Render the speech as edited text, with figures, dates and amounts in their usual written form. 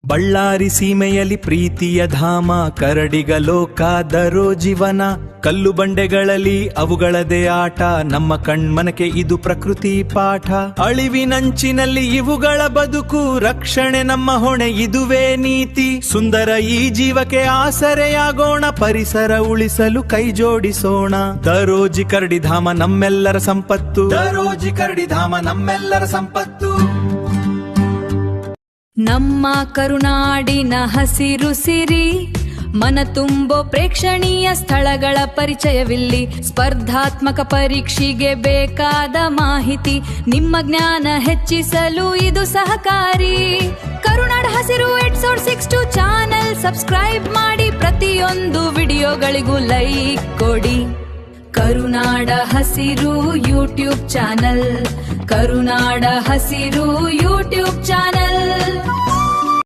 ಬಳ್ಳಾರಿ ಸೀಮೆಯಲ್ಲಿ ಪ್ರೀತಿಯ ಧಾಮ, ಕರಡಿಗ ಲೋಕ ದರೋ ಜೀವನ. ಕಲ್ಲು ಬಂಡೆಗಳಲ್ಲಿ ಅವುಗಳದೇ ಆಟ, ನಮ್ಮ ಕಣ್ಮನಕ್ಕೆ ಇದು ಪ್ರಕೃತಿ ಪಾಠ. ಅಳಿವಿನಂಚಿನಲ್ಲಿ ಇವುಗಳ ಬದುಕು, ರಕ್ಷಣೆ ನಮ್ಮ ಹೊಣೆ ಇದುವೇ ನೀತಿ. ಸುಂದರ ಈ ಜೀವಕ್ಕೆ ಆಸರೆಯಾಗೋಣ, ಪರಿಸರ ಉಳಿಸಲು ಕೈ ಜೋಡಿಸೋಣ. ದರೋಜಿ ಕರಡಿಧಾಮ ನಮ್ಮೆಲ್ಲರ ಸಂಪತ್ತು, ದರೋಜಿ ಕರಡಿಧಾಮ ನಮ್ಮೆಲ್ಲರ ಸಂಪತ್ತು. ನಮ್ಮ ಕರುನಾಡಿನ ಹಸಿರು ಸಿರಿ, ಮನ ತುಂಬೋ ಪ್ರೇಕ್ಷಣೀಯ ಸ್ಥಳಗಳ ಪರಿಚಯವಿಲ್ಲಿ. ಸ್ಪರ್ಧಾತ್ಮಕ ಪರೀಕ್ಷೆಗೆ ಬೇಕಾದ ಮಾಹಿತಿ, ನಿಮ್ಮ ಜ್ಞಾನ ಹೆಚ್ಚಿಸಲು ಇದು ಸಹಕಾರಿ. ಕರುನಾಡ ಹಸಿರು 862 ಚಾನೆಲ್ ಸಬ್ಸ್ಕ್ರೈಬ್ ಮಾಡಿ, ಪ್ರತಿಯೊಂದು ವಿಡಿಯೋಗಳಿಗೂ ಲೈಕ್ ಕೊಡಿ. ಕರುನಾಡ ಹಸಿರು ಯೂಟ್ಯೂಬ್ ಚಾನಲ್, ಕರುನಾಡ ಹಸಿರು ಯೂಟ್ಯೂಬ್ ಚಾನಲ್.